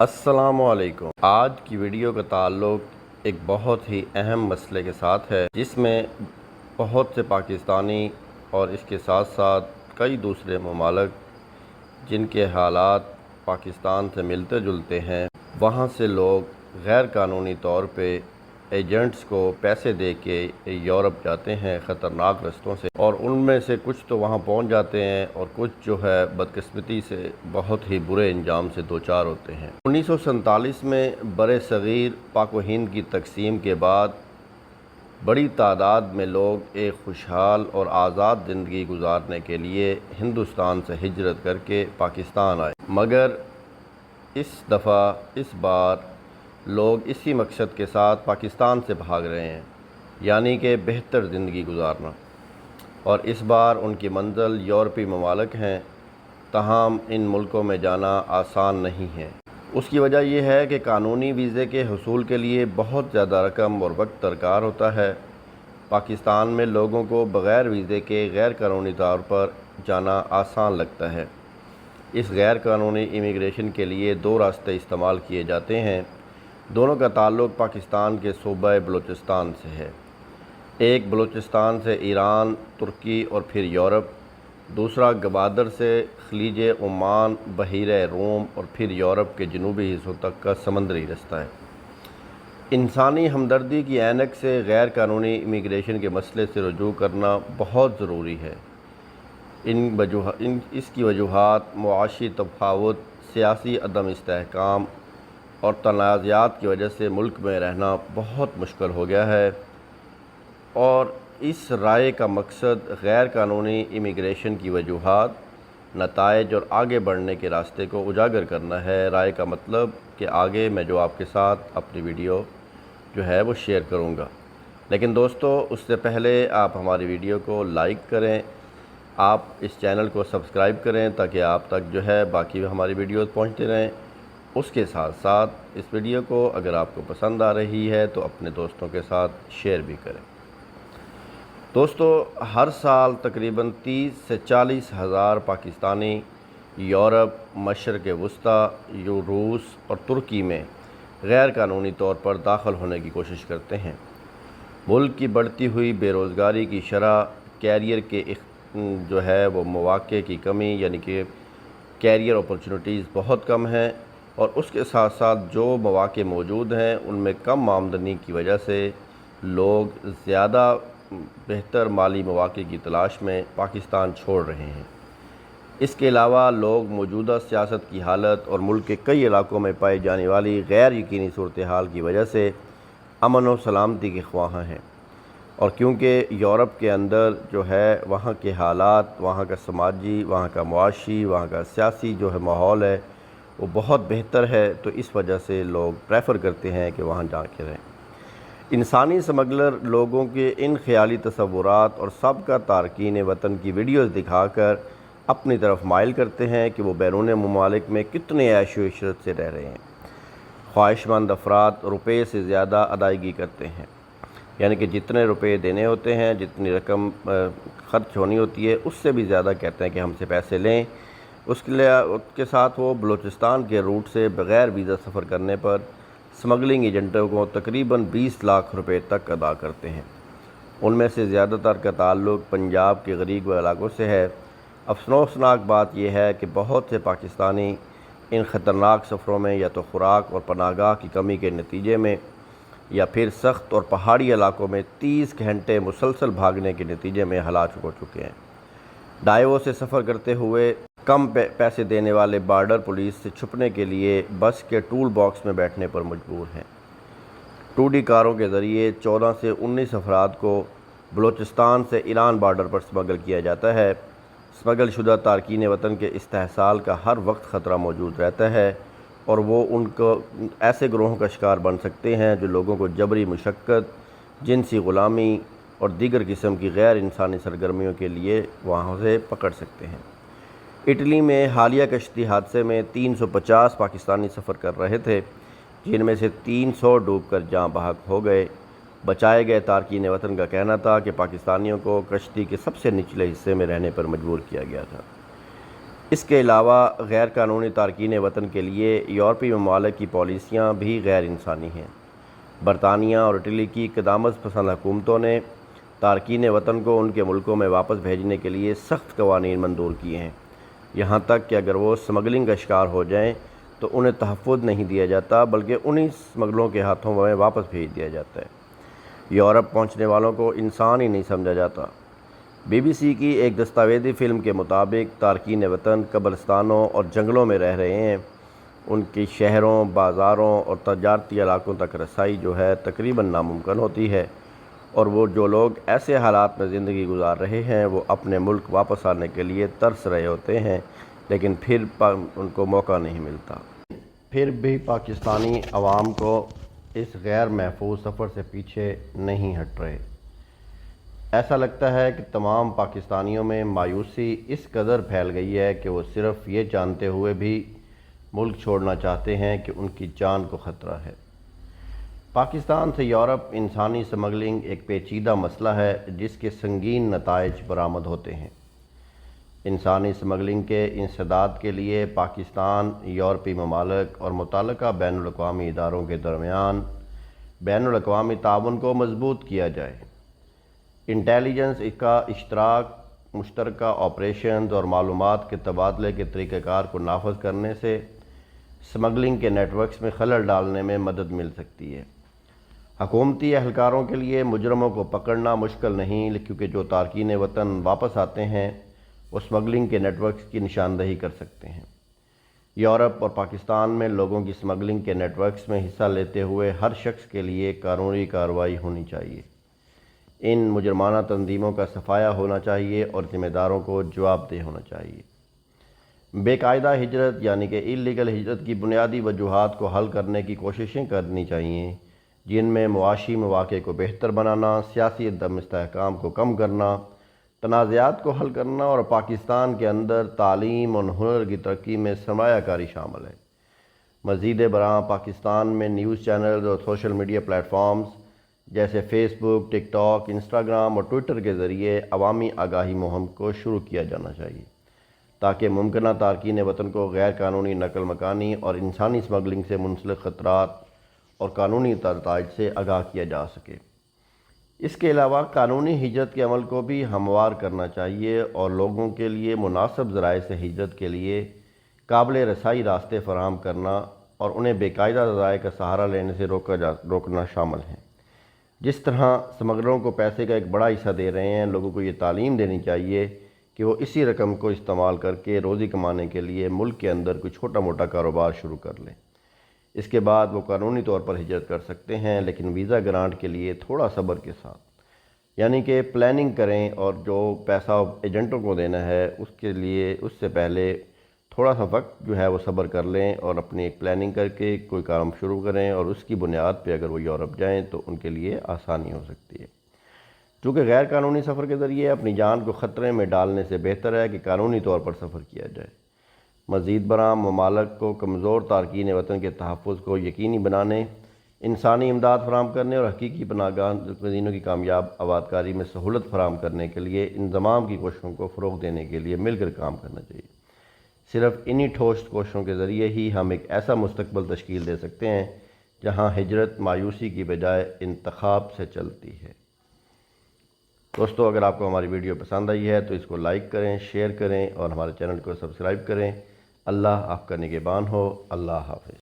السلام علیکم۔ آج کی ویڈیو کا تعلق ایک بہت ہی اہم مسئلے کے ساتھ ہے، جس میں بہت سے پاکستانی اور اس کے ساتھ ساتھ کئی دوسرے ممالک جن کے حالات پاکستان سے ملتے جلتے ہیں، وہاں سے لوگ غیر قانونی طور پہ ایجنٹس کو پیسے دے کے یورپ جاتے ہیں خطرناک رستوں سے، اور ان میں سے کچھ تو وہاں پہنچ جاتے ہیں اور کچھ جو ہے بدقسمتی سے بہت ہی برے انجام سے دوچار ہوتے ہیں۔ 1947 میں بر صغیر پاک و ہند کی تقسیم کے بعد بڑی تعداد میں لوگ ایک خوشحال اور آزاد زندگی گزارنے کے لیے ہندوستان سے ہجرت کر کے پاکستان آئے، مگر اس بار لوگ اسی مقصد کے ساتھ پاکستان سے بھاگ رہے ہیں، یعنی کہ بہتر زندگی گزارنا، اور اس بار ان کی منزل یورپی ممالک ہیں، تاہم ان ملکوں میں جانا آسان نہیں ہے۔ اس کی وجہ یہ ہے کہ قانونی ویزے کے حصول کے لیے بہت زیادہ رقم اور وقت درکار ہوتا ہے۔ پاکستان میں لوگوں کو بغیر ویزے کے غیر قانونی طور پر جانا آسان لگتا ہے۔ اس غیر قانونی امیگریشن کے لیے دو راستے استعمال کیے جاتے ہیں، دونوں کا تعلق پاکستان کے صوبہ بلوچستان سے ہے۔ ایک بلوچستان سے ایران، ترکی اور پھر یورپ، دوسرا گوادر سے خلیج عمان، بحیرہ روم اور پھر یورپ کے جنوبی حصوں تک کا سمندری رستہ ہے۔ انسانی ہمدردی کی عینک سے غیر قانونی امیگریشن کے مسئلے سے رجوع کرنا بہت ضروری ہے۔ اس کی وجوہات معاشی تفاوت، سیاسی عدم استحکام اور تنازعات کی وجہ سے ملک میں رہنا بہت مشکل ہو گیا ہے، اور اس رائے کا مقصد غیر قانونی امیگریشن کی وجوہات، نتائج اور آگے بڑھنے کے راستے کو اجاگر کرنا ہے۔ رائے کا مطلب کہ آگے میں جو آپ کے ساتھ اپنی ویڈیو جو ہے وہ شیئر کروں گا، لیکن دوستو اس سے پہلے آپ ہماری ویڈیو کو لائک کریں، آپ اس چینل کو سبسکرائب کریں تاکہ آپ تک جو ہے باقی ہماری ویڈیوز پہنچتے رہیں۔ اس کے ساتھ ساتھ اس ویڈیو کو اگر آپ کو پسند آ رہی ہے تو اپنے دوستوں کے ساتھ شیئر بھی کریں۔ دوستو، ہر سال تقریباً 30 سے 40 ہزار پاکستانی یورپ، مشرق وسطی، روس اور ترکی میں غیر قانونی طور پر داخل ہونے کی کوشش کرتے ہیں۔ ملک کی بڑھتی ہوئی بے روزگاری کی شرح، کیریئر کے جو ہے وہ مواقع کی کمی، یعنی کہ کیریئر اپرچونٹیز بہت کم ہیں، اور اس کے ساتھ ساتھ جو مواقع موجود ہیں ان میں کم آمدنی کی وجہ سے لوگ زیادہ بہتر مالی مواقع کی تلاش میں پاکستان چھوڑ رہے ہیں۔ اس کے علاوہ لوگ موجودہ سیاست کی حالت اور ملک کے کئی علاقوں میں پائی جانے والی غیر یقینی صورتحال کی وجہ سے امن و سلامتی کے خواہاں ہیں، اور کیونکہ یورپ کے اندر جو ہے وہاں کے حالات، وہاں کا سماجی، وہاں کا معاشی، وہاں کا سیاسی جو ہے ماحول ہے وہ بہت بہتر ہے، تو اس وجہ سے لوگ پریفر کرتے ہیں کہ وہاں جا کے رہیں۔ انسانی سمگلر لوگوں کے ان خیالی تصورات اور سابقہ تارکین وطن کی ویڈیوز دکھا کر اپنی طرف مائل کرتے ہیں کہ وہ بیرون ممالک میں کتنے عیش و عشرت سے رہ رہے ہیں۔ خواہش مند افراد روپے سے زیادہ ادائیگی کرتے ہیں، یعنی کہ جتنے روپے دینے ہوتے ہیں، جتنی رقم خرچ ہونی ہوتی ہے، اس سے بھی زیادہ کہتے ہیں کہ ہم سے پیسے لیں۔ اس کے ساتھ وہ بلوچستان کے روٹ سے بغیر ویزا سفر کرنے پر سمگلنگ ایجنٹوں کو تقریباً 20 لاکھ روپے تک ادا کرتے ہیں۔ ان میں سے زیادہ تر کا تعلق پنجاب کے غریب علاقوں سے ہے۔ افسوسناک بات یہ ہے کہ بہت سے پاکستانی ان خطرناک سفروں میں یا تو خوراک اور پناہ گاہ کی کمی کے نتیجے میں یا پھر سخت اور پہاڑی علاقوں میں 30 گھنٹے مسلسل بھاگنے کے نتیجے میں ہلاک ہو چکے ہیں۔ ڈائیو سے سفر کرتے ہوئے کم پیسے دینے والے بارڈر پولیس سے چھپنے کے لیے بس کے ٹول باکس میں بیٹھنے پر مجبور ہیں۔ 2D کاروں کے ذریعے 14 سے 19 افراد کو بلوچستان سے ایران بارڈر پر سمگل کیا جاتا ہے۔ سمگل شدہ تارکین وطن کے استحصال کا ہر وقت خطرہ موجود رہتا ہے، اور وہ ان کو ایسے گروہوں کا شکار بن سکتے ہیں جو لوگوں کو جبری مشقت، جنسی غلامی اور دیگر قسم کی غیر انسانی سرگرمیوں کے لیے وہاں سے پکڑ سکتے ہیں۔ اٹلی میں حالیہ کشتی حادثے میں 350 پاکستانی سفر کر رہے تھے، جن میں سے 300 ڈوب کر جاں بحق ہو گئے۔ بچائے گئے تارکین وطن کا کہنا تھا کہ پاکستانیوں کو کشتی کے سب سے نچلے حصے میں رہنے پر مجبور کیا گیا تھا۔ اس کے علاوہ غیر قانونی تارکین وطن کے لیے یورپی ممالک کی پالیسیاں بھی غیر انسانی ہیں۔ برطانیہ اور اٹلی کی قدامت پسند حکومتوں نے تارکین وطن کو ان کے ملکوں میں واپس بھیجنے کے لیے سخت قوانین منظور کیے ہیں، یہاں تک کہ اگر وہ اسمگلنگ کا شکار ہو جائیں تو انہیں تحفظ نہیں دیا جاتا بلکہ انہی اسمگلروں کے ہاتھوں میں واپس بھیج دیا جاتا ہے۔ یورپ پہنچنے والوں کو انسان ہی نہیں سمجھا جاتا۔ بی بی سی کی ایک دستاویزی فلم کے مطابق تارکین وطن قبرستانوں اور جنگلوں میں رہ رہے ہیں۔ ان کی شہروں، بازاروں اور تجارتی علاقوں تک رسائی جو ہے تقریباً ناممکن ہوتی ہے، اور وہ جو لوگ ایسے حالات میں زندگی گزار رہے ہیں وہ اپنے ملک واپس آنے کے لیے ترس رہے ہوتے ہیں، لیکن پھر ان کو موقع نہیں ملتا۔ پھر بھی پاکستانی عوام کو اس غیر محفوظ سفر سے پیچھے نہیں ہٹ رہے۔ ایسا لگتا ہے کہ تمام پاکستانیوں میں مایوسی اس قدر پھیل گئی ہے کہ وہ صرف یہ جانتے ہوئے بھی ملک چھوڑنا چاہتے ہیں کہ ان کی جان کو خطرہ ہے۔ پاکستان سے یورپ انسانی اسمگلنگ ایک پیچیدہ مسئلہ ہے جس کے سنگین نتائج برآمد ہوتے ہیں۔ انسانی اسمگلنگ کے انسداد کے لیے پاکستان، یورپی ممالک اور متعلقہ بین الاقوامی اداروں کے درمیان بین الاقوامی تعاون کو مضبوط کیا جائے۔ انٹیلیجنس کا اشتراک، مشترکہ آپریشنز اور معلومات کے تبادلے کے طریقہ کار کو نافذ کرنے سے اسمگلنگ کے نیٹ ورکس میں خلل ڈالنے میں مدد مل سکتی ہے۔ حکومتی اہلکاروں کے لیے مجرموں کو پکڑنا مشکل نہیں، کیونکہ جو تارکین وطن واپس آتے ہیں وہ اسمگلنگ کے نیٹ ورکس کی نشاندہی کر سکتے ہیں۔ یورپ اور پاکستان میں لوگوں کی اسمگلنگ کے نیٹ ورکس میں حصہ لیتے ہوئے ہر شخص کے لیے قانونی کارروائی ہونی چاہیے۔ ان مجرمانہ تنظیموں کا صفایا ہونا چاہیے اور ذمہ داروں کو جواب دہ ہونا چاہیے۔ بے قاعدہ ہجرت یعنی کہ اللیگل ہجرت کی بنیادی وجوہات کو حل کرنے کی کوششیں کرنی چاہیے، جن میں معاشی مواقع کو بہتر بنانا، سیاسی عدم استحکام کو کم کرنا، تنازعات کو حل کرنا اور پاکستان کے اندر تعلیم اور ہنر کی ترقی میں سرمایہ کاری شامل ہے۔ مزید برآں پاکستان میں نیوز چینلز اور سوشل میڈیا پلیٹ فارمز جیسے فیس بک، ٹک ٹاک، انسٹاگرام اور ٹویٹر کے ذریعے عوامی آگاہی مہم کو شروع کیا جانا چاہیے، تاکہ ممکنہ تارکین وطن کو غیر قانونی نقل مکانی اور انسانی اسمگلنگ سے منسلک خطرات اور قانونی نتائج سے آگاہ کیا جا سکے۔ اس کے علاوہ قانونی ہجرت کے عمل کو بھی ہموار کرنا چاہیے اور لوگوں کے لیے مناسب ذرائع سے ہجرت کے لیے قابل رسائی راستے فراہم کرنا اور انہیں بے قاعدہ ذرائع کا سہارا لینے سے روکنا شامل ہے۔ جس طرح اسمگلروں کو پیسے کا ایک بڑا حصہ دے رہے ہیں، لوگوں کو یہ تعلیم دینی چاہیے کہ وہ اسی رقم کو استعمال کر کے روزی کمانے کے لیے ملک کے اندر کوئی چھوٹا موٹا کاروبار شروع کر لیں۔ اس کے بعد وہ قانونی طور پر ہجرت کر سکتے ہیں، لیکن ویزا گرانٹ کے لیے تھوڑا صبر کے ساتھ، یعنی کہ پلاننگ کریں اور جو پیسہ ایجنٹوں کو دینا ہے اس کے لیے اس سے پہلے تھوڑا سا وقت جو ہے وہ صبر کر لیں اور اپنی ایک پلاننگ کر کے کوئی کام شروع کریں، اور اس کی بنیاد پہ اگر وہ یورپ جائیں تو ان کے لیے آسانی ہو سکتی ہے۔ چونکہ غیر قانونی سفر کے ذریعے اپنی جان کو خطرے میں ڈالنے سے بہتر ہے کہ قانونی طور پر سفر کیا جائے۔ مزید برآں ممالک کو کمزور تارکین وطن کے تحفظ کو یقینی بنانے، انسانی امداد فراہم کرنے اور حقیقی پناہ گاہ گزینوں کی کامیاب آبادکاری میں سہولت فراہم کرنے کے لیے انضمام کی کوششوں کو فروغ دینے کے لیے مل کر کام کرنا چاہیے۔ صرف انہی ٹھوس کوششوں کے ذریعے ہی ہم ایک ایسا مستقبل تشکیل دے سکتے ہیں جہاں ہجرت مایوسی کی بجائے انتخاب سے چلتی ہے۔ دوستو، اگر آپ کو ہماری ویڈیو پسند آئی ہے تو اس کو لائک کریں، شیئر کریں اور ہمارے چینل کو سبسکرائب کریں۔ اللہ آپ کا نگہبان ہو۔ اللہ حافظ۔